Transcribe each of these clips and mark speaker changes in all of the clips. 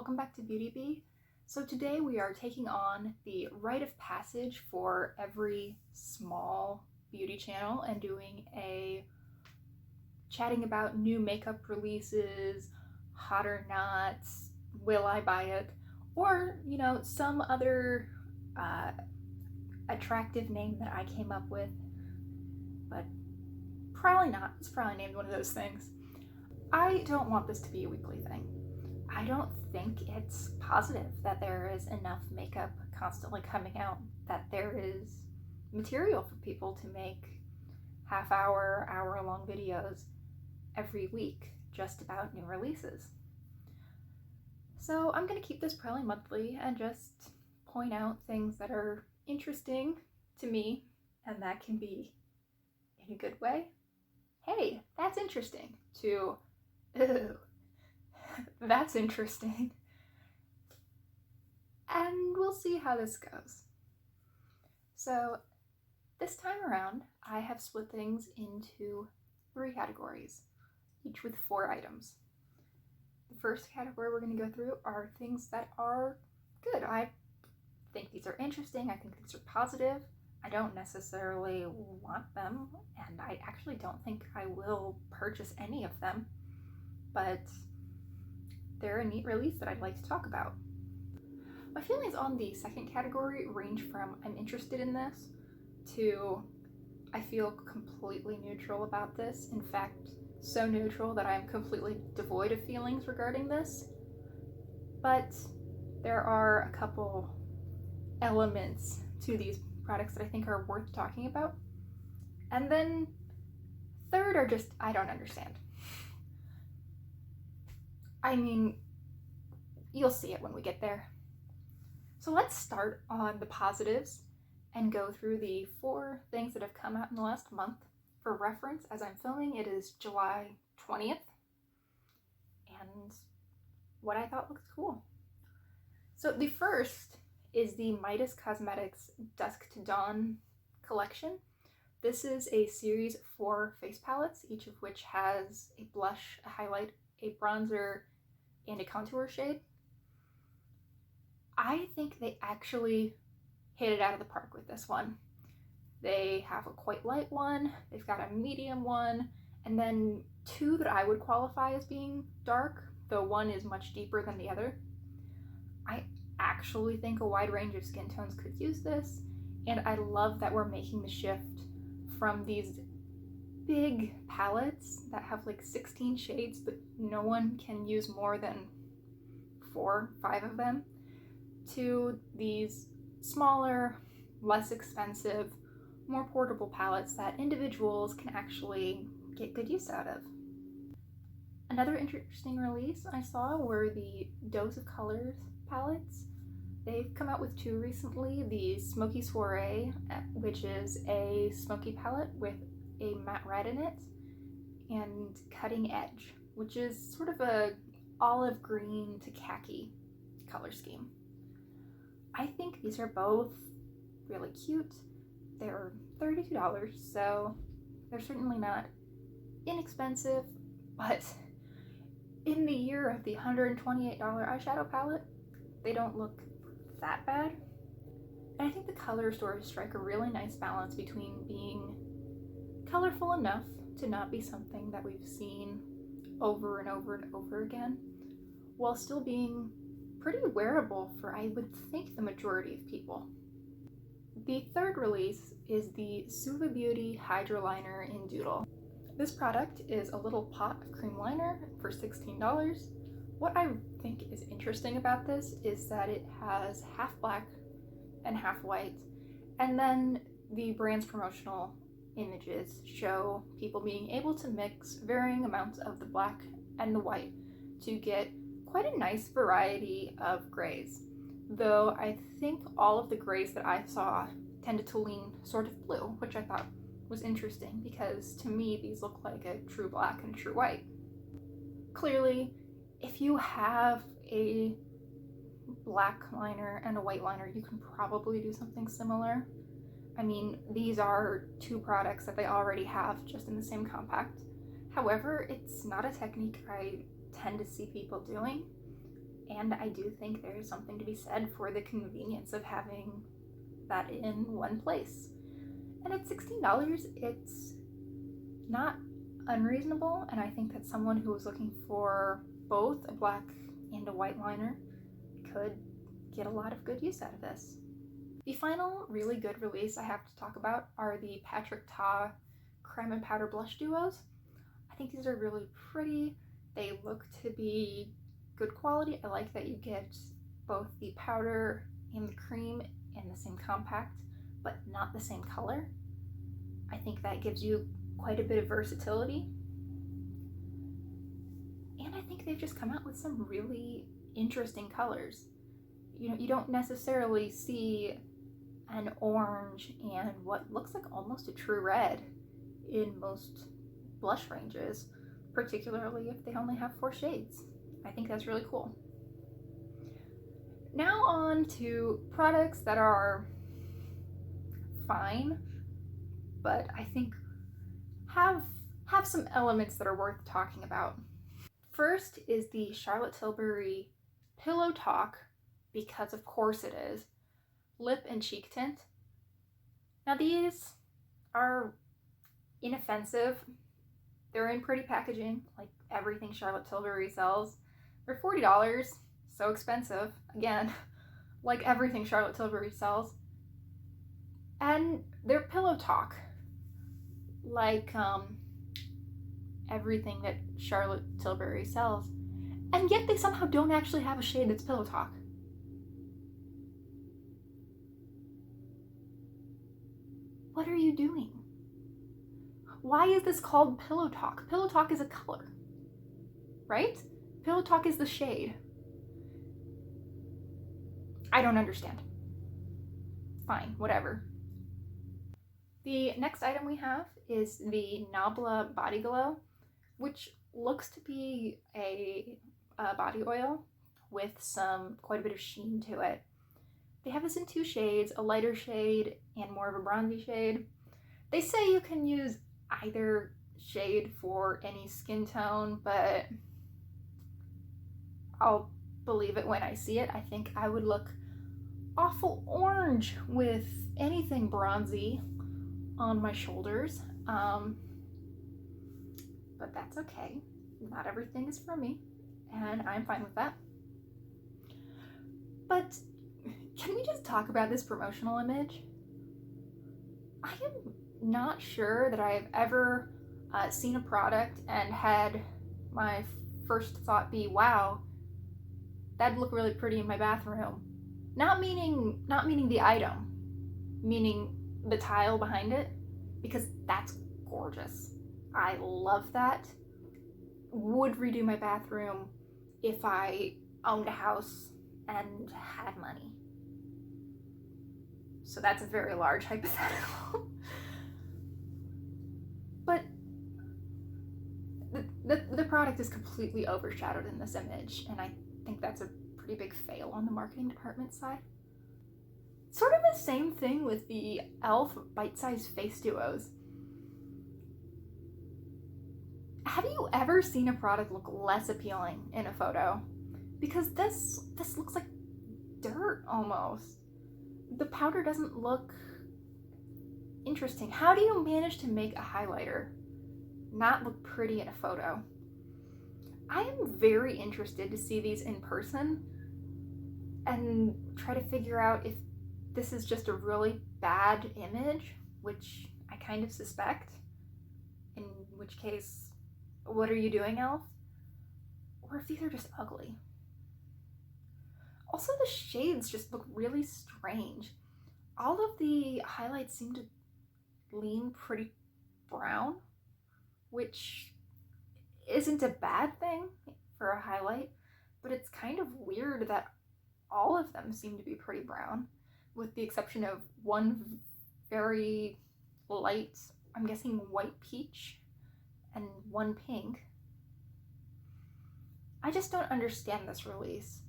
Speaker 1: welcome back to Beauty Bee. So today we are taking on the rite of passage for every small beauty channel and doing a chatting about new makeup releases, hot or not, will I buy it, or some other attractive name that I came up with, but probably not. It's probably named one of those things. I don't want this to be a weekly thing. I don't think it's positive that there is enough makeup constantly coming out, that there is material for people to make half-hour, hour-long videos every week just about new releases. So I'm going to keep this probably monthly and just point out things that are interesting to me, and that can be in a good way. Hey, that's interesting, to ew, that's interesting. And we'll see how this goes. So this time around, I have split things into 3 categories, each with 4 items. The first category we're going to go through are things that are good. I think these are interesting. I think these are positive. I don't necessarily want them, and I actually don't think I will purchase any of them, but they're a neat release that I'd like to talk about. My feelings on the second category range from I'm interested in this to I feel completely neutral about this. In fact, so neutral that I'm completely devoid of feelings regarding this. But there are a couple elements to these products that I think are worth talking about. And then third are just, I don't understand. I mean, you'll see it when we get there. So let's start on the positives and go through the 4 things that have come out in the last month. For reference, as I'm filming, it is July 20th, and what I thought looked cool. So the first is the Midas Cosmetics Dusk to Dawn collection. This is a series of 4 face palettes, each of which has a blush, a highlight, a bronzer, and a contour shade. I think they actually hit it out of the park with this one. They have a quite light one, they've got a medium one, and then 2 that I would qualify as being dark, though one is much deeper than the other. I actually think a wide range of skin tones could use this, and I love that we're making the shift from these big palettes that have like 16 shades, but no one can use more than 4, 5 of them, to these smaller, less expensive, more portable palettes that individuals can actually get good use out of. Another interesting release I saw were the Dose of Colors palettes. They've come out with 2 recently, the Smoky Soiree, which is a smoky palette with a matte red in it, and Cutting Edge, which is sort of a olive green to khaki color scheme. I think these are both really cute. They're $32, so they're certainly not inexpensive, but in the year of the $128 eyeshadow palette, they don't look that bad. And I think the color stores strike a really nice balance between being colorful enough to not be something that we've seen over and over and over again, while still being pretty wearable for, I would think, the majority of people. The third release is the Suva Beauty Hydra Liner in Doodle. This product is a little pot of cream liner for $16. What I think is interesting about this is that it has half black and half white, and then the brand's promotional images show people being able to mix varying amounts of the black and the white to get quite a nice variety of grays, though I think all of the grays that I saw tended to lean sort of blue, which I thought was interesting because to me these look like a true black and a true white. Clearly, if you have a black liner and a white liner, you can probably do something similar. I mean, these are 2 products that they already have just in the same compact. However, it's not a technique I tend to see people doing. And I do think there's something to be said for the convenience of having that in one place. And at $16, it's not unreasonable, and I think that someone who was looking for both a black and a white liner could get a lot of good use out of this. The final really good release I have to talk about are the Patrick Ta Creme and Powder Blush Duos. I think these are really pretty. They look to be good quality. I like that you get both the powder and the cream in the same compact, but not the same color. I think that gives you quite a bit of versatility. And I think they've just come out with some really interesting colors. You know, you don't necessarily see an orange and what looks like almost a true red in most blush ranges, particularly if they only have 4 shades. I think that's really cool. Now on to products that are fine, but I think have some elements that are worth talking about. First is the Charlotte Tilbury Pillow Talk, because of course it is, lip and cheek tint. Now these are inoffensive. They're in pretty packaging, like everything Charlotte Tilbury sells. They're $40, so expensive, again, like everything Charlotte Tilbury sells. And they're pillow talk, like everything that Charlotte Tilbury sells. And yet they somehow don't actually have a shade that's pillow talk. What are you doing? Why is this called Pillow Talk? Pillow Talk is a color, right? Pillow Talk is the shade. I don't understand. Fine, whatever. The next item we have is the Nabla Body Glow, which looks to be a body oil with quite a bit of sheen to it. They have this in 2 shades, a lighter shade and more of a bronzy shade. They say you can use either shade for any skin tone, but I'll believe it when I see it. I think I would look awful orange with anything bronzy on my shoulders, but that's okay. Not everything is for me, and I'm fine with that. But can we just talk about this promotional image? I am not sure that I have ever seen a product and had my first thought be, wow, that'd look really pretty in my bathroom. Not meaning the item, meaning the tile behind it, because that's gorgeous. I love that. Would redo my bathroom if I owned a house and had money. So that's a very large hypothetical. But the product is completely overshadowed in this image, and I think that's a pretty big fail on the marketing department side. Sort of the same thing with the e.l.f. bite-sized face duos. Have you ever seen a product look less appealing in a photo? Because this looks like dirt almost. The powder doesn't look interesting. How do you manage to make a highlighter not look pretty in a photo? I am very interested to see these in person and try to figure out if this is just a really bad image, which I kind of suspect, in which case, what are you doing, e.l.f.? Or if these are just ugly. Also, the shades just look really strange. All of the highlights seem to lean pretty brown, which isn't a bad thing for a highlight, but it's kind of weird that all of them seem to be pretty brown, with the exception of one very light, I'm guessing white peach, and one pink. I just don't understand this release,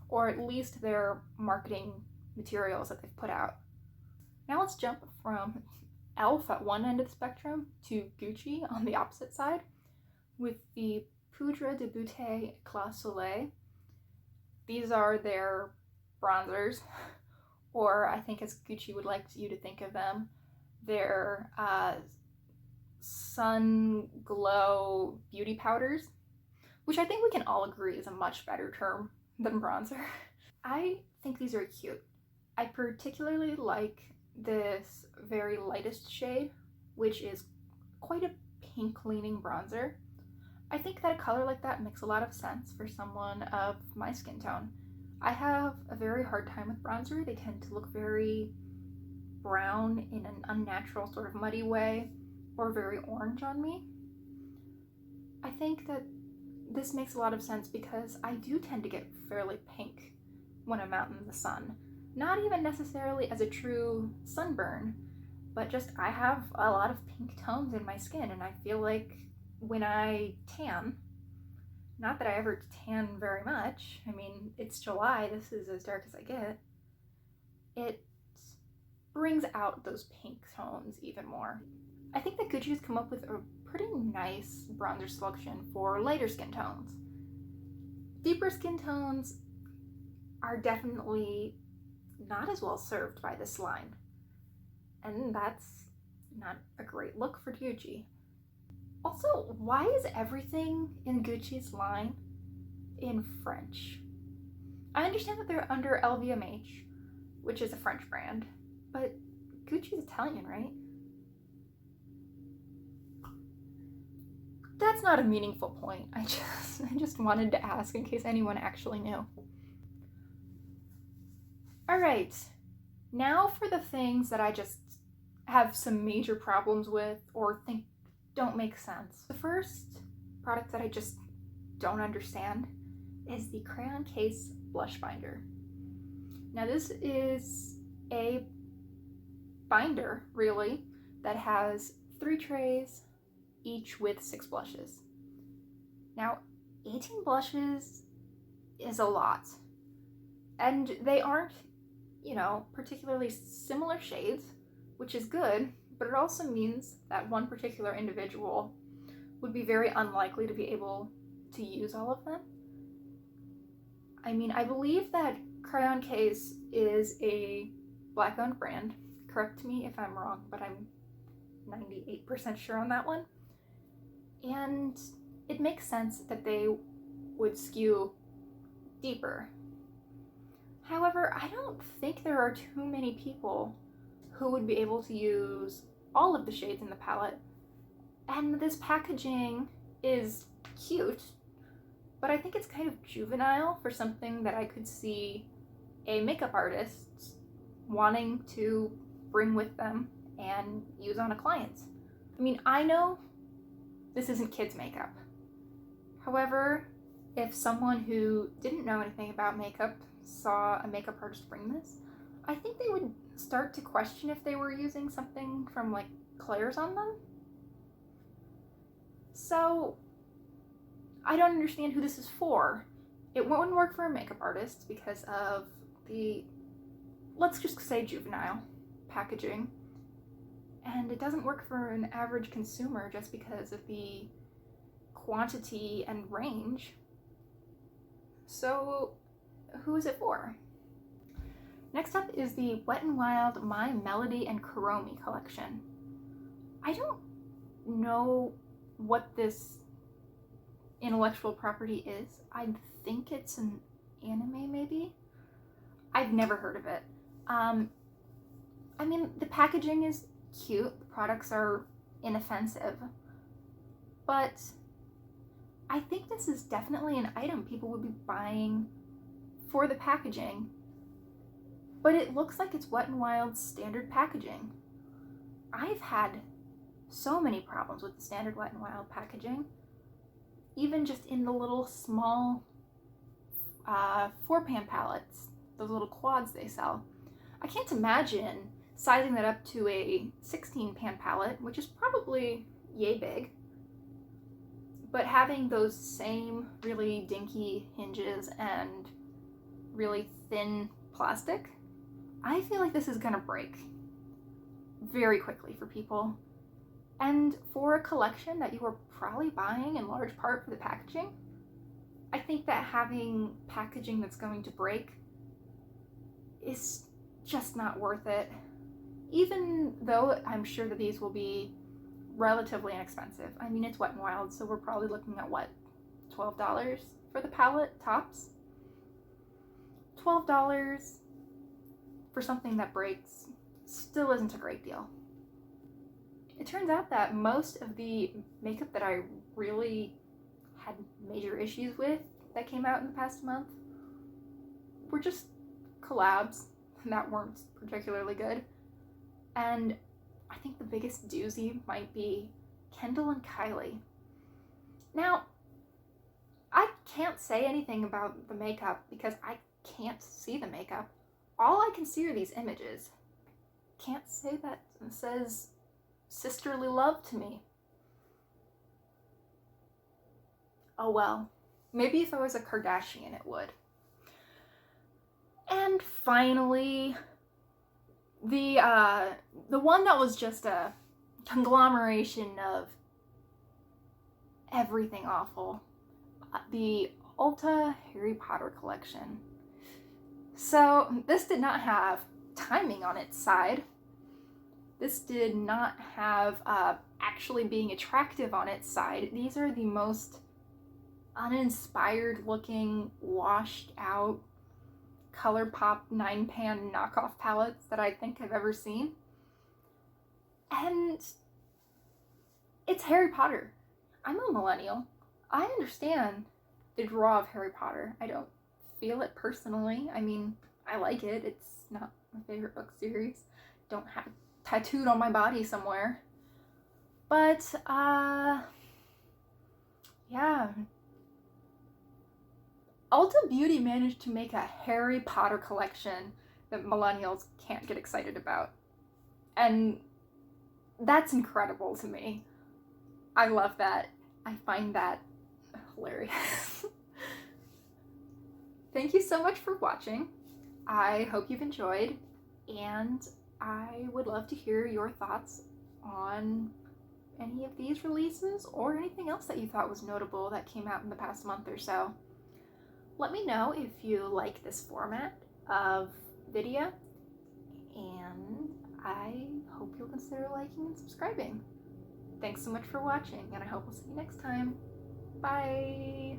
Speaker 1: or at least their marketing materials that they've put out. Now let's jump from e.l.f. at one end of the spectrum to Gucci on the opposite side with the Poudre de Beauté Éclat Soleil. These are their bronzers, or I think as Gucci would like you to think of them, their sun glow beauty powders, which I think we can all agree is a much better term than bronzer. I think these are cute. I particularly like this very lightest shade, which is quite a pink leaning bronzer. I think that a color like that makes a lot of sense for someone of my skin tone. I have a very hard time with bronzer. They tend to look very brown in an unnatural sort of muddy way, or very orange on me. I think that this makes a lot of sense because I do tend to get fairly pink when I'm out in the sun. Not even necessarily as a true sunburn, but just I have a lot of pink tones in my skin, and I feel like when I tan, not that I ever tan very much, I mean, it's July, this is as dark as I get, it brings out those pink tones even more. I think that Gucci has come up with a pretty nice bronzer selection for lighter skin tones. Deeper skin tones are definitely not as well served by this line, and that's not a great look for Gucci. Also, why is everything in Gucci's line in French? I understand that they're under LVMH, which is a French brand, but Gucci's Italian, right? That's not a meaningful point. I just wanted to ask in case anyone actually knew. All right, now for the things that I just have some major problems with or think don't make sense. The first product that I just don't understand is the Crayon Case Blush Binder. Now this is a binder, really, that has 3 trays, each with 6 blushes. Now, 18 blushes is a lot. And they aren't, particularly similar shades, which is good, but it also means that one particular individual would be very unlikely to be able to use all of them. I mean, I believe that Crayon Case is a Black-owned brand. Correct me if I'm wrong, but I'm 98% sure on that one. And it makes sense that they would skew deeper. However, I don't think there are too many people who would be able to use all of the shades in the palette. And this packaging is cute, but I think it's kind of juvenile for something that I could see a makeup artist wanting to bring with them and use on a client. I mean, I know this isn't kids' makeup. However, if someone who didn't know anything about makeup saw a makeup artist bring this, I think they would start to question if they were using something from like Claire's on them. So I don't understand who this is for. It wouldn't work for a makeup artist because of the, let's just say, juvenile packaging. And it doesn't work for an average consumer just because of the quantity and range. So who is it for? Next up is the Wet n Wild My Melody and Coromi collection. I don't know what this intellectual property is. I think it's an anime, maybe? I've never heard of it. I mean, the packaging is cute, the products are inoffensive, but I think this is definitely an item people would be buying for the packaging, but it looks like it's Wet n Wild's standard packaging. I've had so many problems with the standard Wet n Wild packaging, even just in the little small 4-pan palettes, those little quads they sell. I can't imagine sizing that up to a 16-pan palette, which is probably yay big, but having those same really dinky hinges and really thin plastic, I feel like this is gonna break very quickly for people. And for a collection that you were probably buying in large part for the packaging, I think that having packaging that's going to break is just not worth it. Even though I'm sure that these will be relatively inexpensive. I mean, it's Wet n Wild, so we're probably looking at what, $12 for the palette tops? $12 for something that breaks still isn't a great deal. It turns out that most of the makeup that I really had major issues with that came out in the past month were just collabs that weren't particularly good. And I think the biggest doozy might be Kendall and Kylie. Now, I can't say anything about the makeup because I can't see the makeup. All I can see are these images. Can't say that it says sisterly love to me. Oh well, maybe if I was a Kardashian it would. And finally, the one that was just a conglomeration of everything awful, the Ulta Harry Potter collection. So this did not have timing on its side. This did not have actually being attractive on its side. These are the most uninspired looking, washed out, ColourPop 9-pan knockoff palettes that I think I've ever seen. And it's Harry Potter. I'm a millennial. I understand the draw of Harry Potter. I don't feel it personally. I mean, I like it. It's not my favorite book series. Don't have it tattooed on my body somewhere. But, yeah. Ulta Beauty managed to make a Harry Potter collection that millennials can't get excited about. And that's incredible to me. I love that. I find that hilarious. Thank you so much for watching. I hope you've enjoyed, and I would love to hear your thoughts on any of these releases or anything else that you thought was notable that came out in the past month or so. Let me know if you like this format of video, and I hope you'll consider liking and subscribing. Thanks so much for watching, and I hope we'll see you next time. Bye!